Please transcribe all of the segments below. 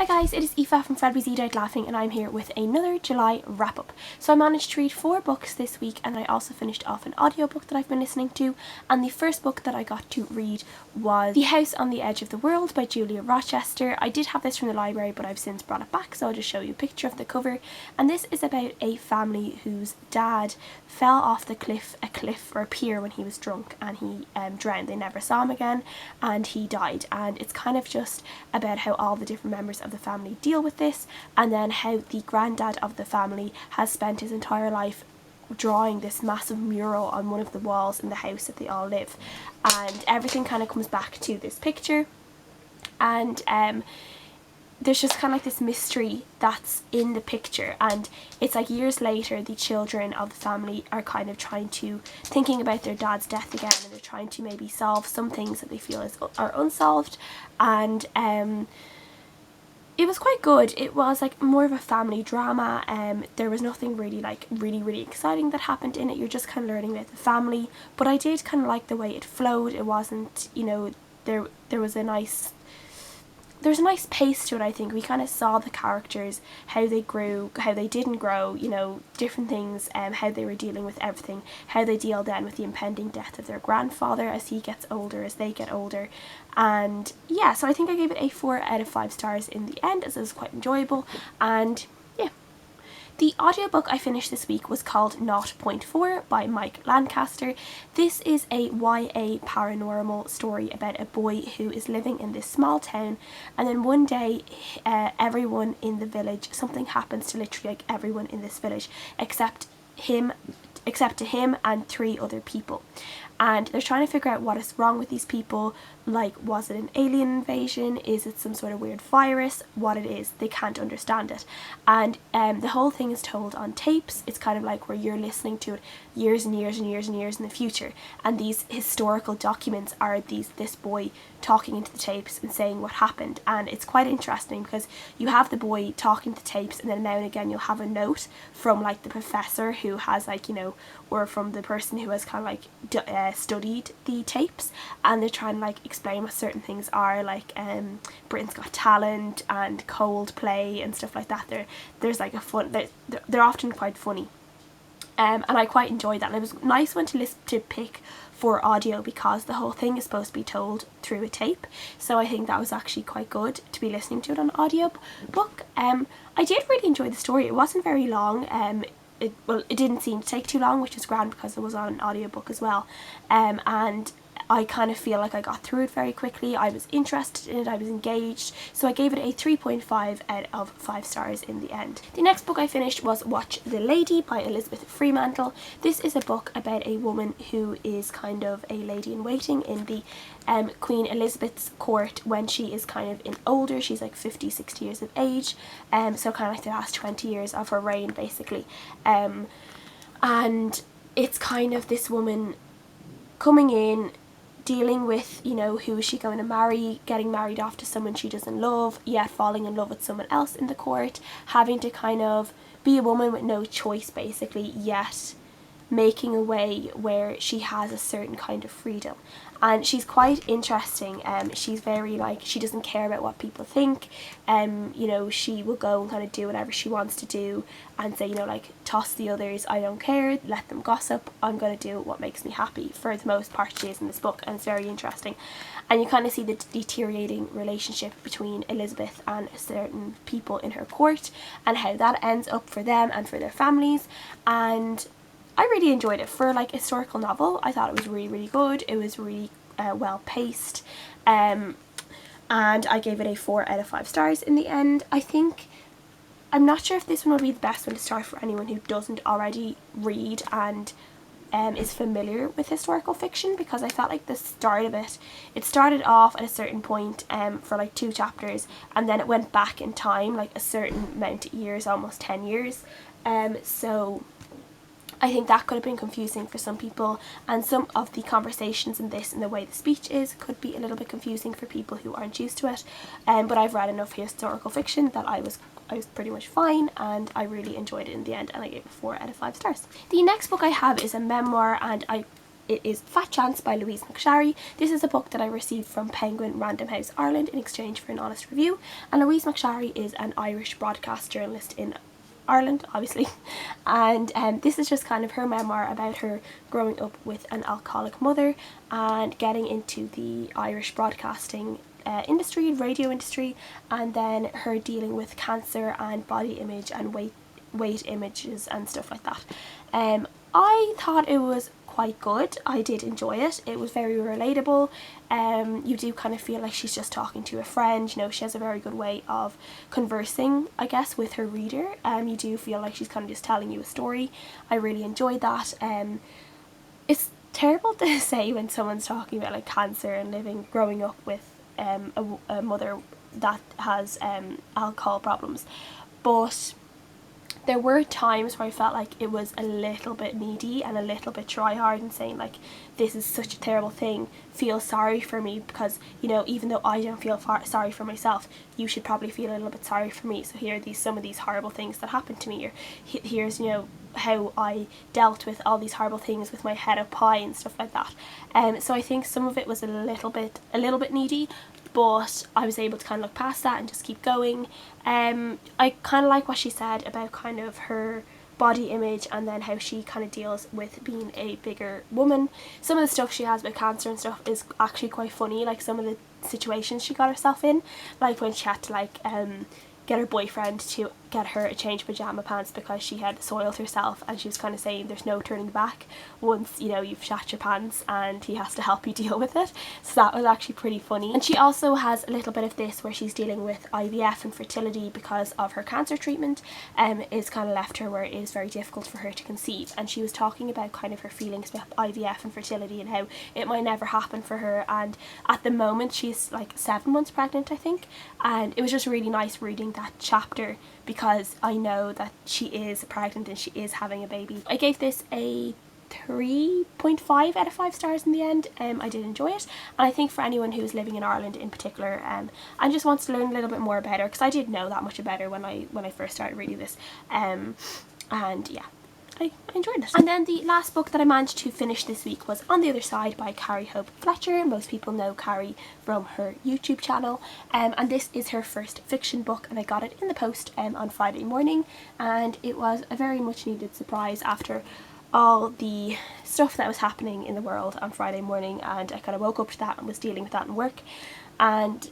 Hi guys, it is Aoife from Fred Easy Died Laughing and I'm here with another July wrap up. So I managed to read 4 books this week and I also finished off an audiobook that I've been listening to, and the first book that I got to read was The House on the Edge of the World by Julia Rochester. I did have this from the library but I've since brought it back, so I'll just show you a picture of the cover. And this is about a family whose dad fell off a cliff or a pier when he was drunk and he drowned. They never saw him again and he died, and it's kind of just about how all the different members of the family deal with this, and then how the granddad of the family has spent his entire life drawing this massive mural on one of the walls in the house that they all live, and everything kind of comes back to this picture. And there's just kind of like this mystery that's in the picture, and it's like years later the children of the family are kind of thinking about their dad's death again, and they're trying to maybe solve some things that they feel are unsolved. And it was quite good. It was like more of a family drama. There was nothing really like really exciting that happened in it. You're just kind of learning about the family, but I did kind of like the way it flowed. It wasn't, you know, there was a nice pace to it. I think we kind of saw the characters, how they grew, how they didn't grow, you know, different things, how they were dealing with everything, how they deal then with the impending death of their grandfather as he gets older, as they get older. And yeah, so I think I gave it a 4 out of 5 stars in the end, as it was quite enjoyable. And yeah. The audiobook I finished this week was called 0.4 by Mike Lancaster. This is a YA paranormal story about a boy who is living in this small town, and then one day everyone in the village, something happens to literally like everyone in this village except to him and 3 other people. And they're trying to figure out what is wrong with these people. Like, was it an alien invasion? Is it some sort of weird virus? What it is, they can't understand it. And the whole thing is told on tapes. It's kind of like where you're listening to it years and years and years and years in the future. And these historical documents are this boy talking into the tapes and saying what happened. And it's quite interesting because you have the boy talking to the tapes, and then now and again you'll have a note from like the professor who has like, you know, or from the person who has kind of like studied the tapes, and they're trying to like explain what certain things are, like Britain's Got Talent and Coldplay and stuff like that. There's like a fun, they're often quite funny, and I quite enjoyed that. And it was a nice one to pick for audio because the whole thing is supposed to be told through a tape, so I think that was actually quite good to be listening to it on audio book. I did really enjoy the story. It wasn't very long. It didn't seem to take too long, which is grand because it was on an audiobook as well. And I kind of feel like I got through it very quickly. I was interested in it, I was engaged, so I gave it a 3.5 out of 5 stars in the end. The next book I finished was Watch the Lady by Elizabeth Fremantle. This is a book about a woman who is kind of a lady in waiting in the Queen Elizabeth's court when she is kind of older. She's like 50-60 years of age, so kind of like the last 20 years of her reign basically. And it's kind of this woman coming in, dealing with, you know, who is she going to marry, getting married off to someone she doesn't love, yet falling in love with someone else in the court, having to kind of be a woman with no choice basically, yet making a way where she has a certain kind of freedom. And she's quite interesting. She's very like, she doesn't care about what people think. You know, she will go and kind of do whatever she wants to do and say, you know, like, toss the others, I don't care, let them gossip, I'm going to do what makes me happy. For the most part she is in this book, and it's very interesting. And you kind of see the deteriorating relationship between Elizabeth and certain people in her court and how that ends up for them and for their families. And I really enjoyed it. For like a historical novel, I thought it was really good. It was really well paced, and I gave it a 4 out of 5 stars in the end. I'm not sure if this one would be the best one to start for anyone who doesn't already read and is familiar with historical fiction, because I felt like the start of it started off at a certain point for like 2 chapters, and then it went back in time like a certain amount of years, almost 10 years, so I think that could have been confusing for some people, and some of the conversations in this and the way the speech is could be a little bit confusing for people who aren't used to it. But I've read enough historical fiction that I was pretty much fine, and I really enjoyed it in the end, and I gave it 4 out of 5 stars. The next book I have is a memoir, and it is Fat Chance by Louise McSharry. This is a book that I received from Penguin Random House Ireland in exchange for an honest review, and Louise McSharry is an Irish broadcast journalist in Ireland, obviously, and this is just kind of her memoir about her growing up with an alcoholic mother and getting into the Irish broadcasting industry, radio industry, and then her dealing with cancer and body image and weight images and stuff like that. I thought it was quite good. I did enjoy it. It was very relatable. You do kind of feel like she's just talking to a friend. You know, she has a very good way of conversing, I guess, with her reader. You do feel like she's kind of just telling you a story. I really enjoyed that. It's terrible to say when someone's talking about like cancer and growing up with a mother that has alcohol problems, but there were times where I felt like it was a little bit needy and a little bit try hard and saying like, this is such a terrible thing, feel sorry for me, because, you know, even though I don't feel sorry for myself, you should probably feel a little bit sorry for me. So here are some of these horrible things that happened to me, or here's, you know, how I dealt with all these horrible things with my head up high and stuff like that. So I think some of it was a little bit needy, but I was able to kind of look past that and just keep going. I kind of like what she said about kind of her body image and then how she kind of deals with being a bigger woman. Some of the stuff she has about cancer and stuff is actually quite funny, like some of the situations she got herself in, like when she had to like get her boyfriend to get her a change pajama pants because she had soiled herself, and she was kind of saying there's no turning back once, you know, you've shat your pants, and he has to help you deal with it. So that was actually pretty funny. And she also has a little bit of this where she's dealing with IVF and fertility because of her cancer treatment. Is kind of left her where it is very difficult for her to conceive, and she was talking about kind of her feelings about IVF and fertility and how it might never happen for her, and at the moment she's like 7 months pregnant, I think, and it was just really nice reading that chapter because I know that she is pregnant and she is having a baby. I gave this a 3.5 out of 5 stars in the end. I did enjoy it, and I think for anyone who's living in Ireland in particular and just wants to learn a little bit more about her, because I didn't know that much about her when I first started reading this, and yeah, I enjoyed it. And then the last book that I managed to finish this week was On the Other Side by Carrie Fletcher. Most people know Carrie from her YouTube channel, and this is her first fiction book, and I got it in the post on Friday morning, and it was a very much needed surprise after all the stuff that was happening in the world on Friday morning, and I kind of woke up to that and was dealing with that in work, and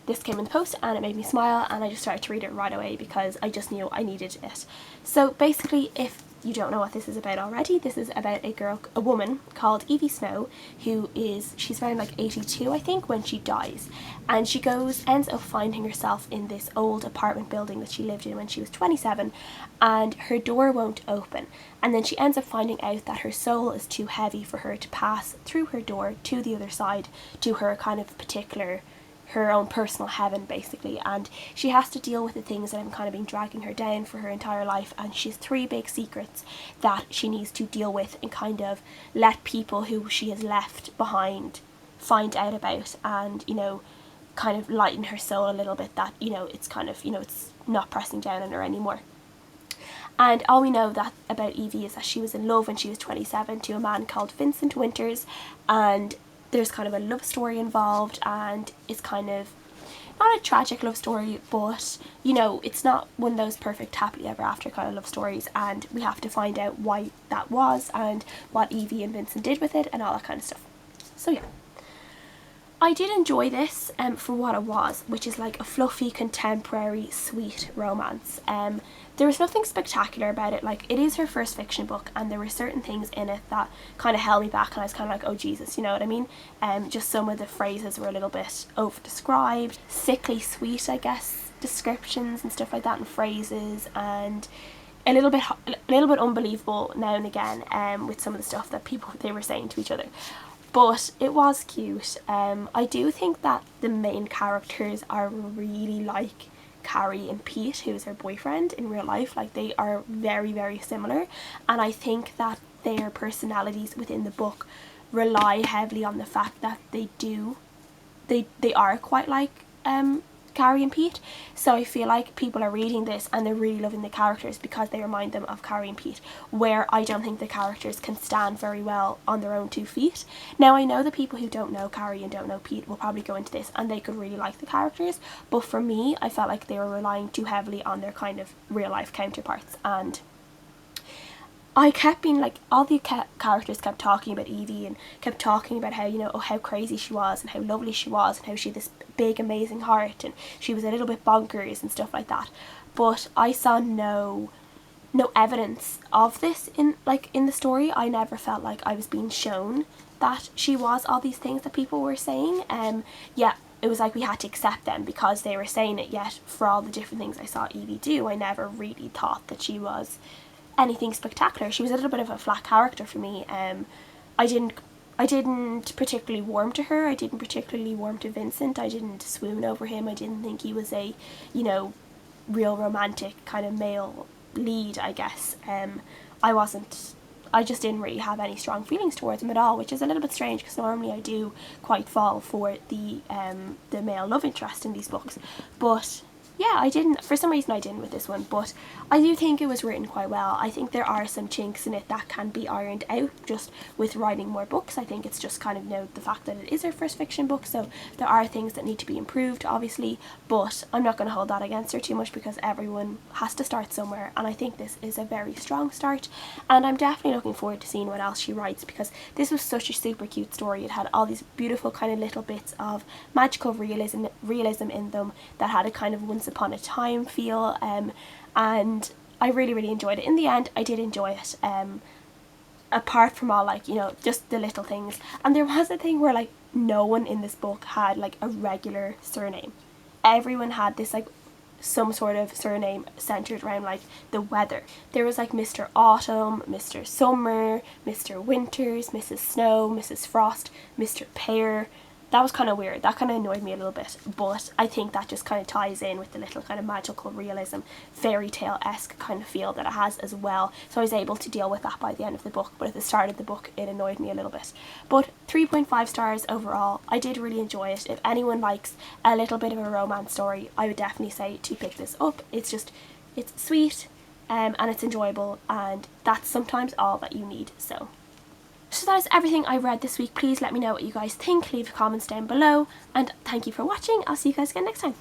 this came in the post and it made me smile, and I just started to read it right away because I just knew I needed it. So basically, if you don't know what this is about already, this is about a woman called Evie Snow, she's around like 82 I think when she dies, and she ends up finding herself in this old apartment building that she lived in when she was 27, and her door won't open, and then she ends up finding out that her soul is too heavy for her to pass through her door to the other side, to her kind of her own personal heaven basically, and she has to deal with the things that have kind of been dragging her down for her entire life, and she has 3 big secrets that she needs to deal with and kind of let people who she has left behind find out about, and, you know, kind of lighten her soul a little bit, that, you know, it's kind of, you know, it's not pressing down on her anymore. And all we know that about Evie is that she was in love when she was 27 to a man called Vincent Winters, and there's kind of a love story involved, and it's kind of not a tragic love story, but, you know, it's not one of those perfect happily ever after kind of love stories, and we have to find out why that was and what Evie and Vincent did with it and all that kind of stuff. So yeah, I did enjoy this for what it was, which is like a fluffy, contemporary, sweet romance. There was nothing spectacular about it. Like, it is her first fiction book, and there were certain things in it that kind of held me back, and I was kind of like, oh Jesus, you know what I mean? Just some of the phrases were a little bit over-described, sickly sweet, I guess, descriptions and stuff like that, and phrases, and a little bit unbelievable now and again with some of the stuff that they were saying to each other. But it was cute. I do think that the main characters are really like Carrie and Pete, who's her boyfriend in real life. Like, they are very, very similar, and I think that their personalities within the book rely heavily on the fact that they are quite like Carrie and Pete. So I feel like people are reading this and they're really loving the characters because they remind them of Carrie and Pete, where I don't think the characters can stand very well on their own 2 feet. Now I know the people who don't know Carrie and don't know Pete will probably go into this and they could really like the characters, but for me I felt like they were relying too heavily on their kind of real life counterparts, and I kept being like, all the characters kept talking about Evie and kept talking about how, you know, how crazy she was and how lovely she was and how she had this big amazing heart and she was a little bit bonkers and stuff like that. But I saw no evidence of this in the story. I never felt like I was being shown that she was all these things that people were saying. Yeah, it was like we had to accept them because they were saying it, yet for all the different things I saw Evie do, I never really thought that she was anything spectacular. She was a little bit of a flat character for me. I didn't particularly warm to her. I didn't particularly warm to Vincent. I didn't swoon over him. I didn't think he was a, you know, real romantic kind of male lead, I guess. I just didn't really have any strong feelings towards him at all, which is a little bit strange because normally I do quite fall for the male love interest in these books. But yeah, for some reason I didn't with this one, but I do think it was written quite well. I think there are some chinks in it that can be ironed out just with writing more books. I think it's just kind of, you know, the fact that it is her first fiction book, so there are things that need to be improved, obviously, but I'm not going to hold that against her too much because everyone has to start somewhere, and I think this is a very strong start, and I'm definitely looking forward to seeing what else she writes because this was such a super cute story. It had all these beautiful kind of little bits of magical realism in them that had a kind of once upon a time feel, and I really enjoyed it. In the end, I did enjoy it, apart from all, like, you know, just the little things. And there was a thing where, like, no one in this book had, like, a regular surname. Everyone had this, like, some sort of surname centered around, like, the weather. There was, like, Mr. Autumn, Mr. Summer, Mr. Winters, Mrs. Snow, Mrs. Frost, Mr. Pear. That was kind of weird. That kind of annoyed me a little bit, but I think that just kind of ties in with the little kind of magical realism, fairy tale-esque kind of feel that it has as well. So I was able to deal with that by the end of the book, but at the start of the book it annoyed me a little bit. But 3.5 stars overall. I did really enjoy it. If anyone likes a little bit of a romance story, I would definitely say to pick this up. It's sweet, and it's enjoyable, and that's sometimes all that you need. So that is everything I read this week. Please let me know what you guys think. Leave comments down below. And thank you for watching. I'll see you guys again next time.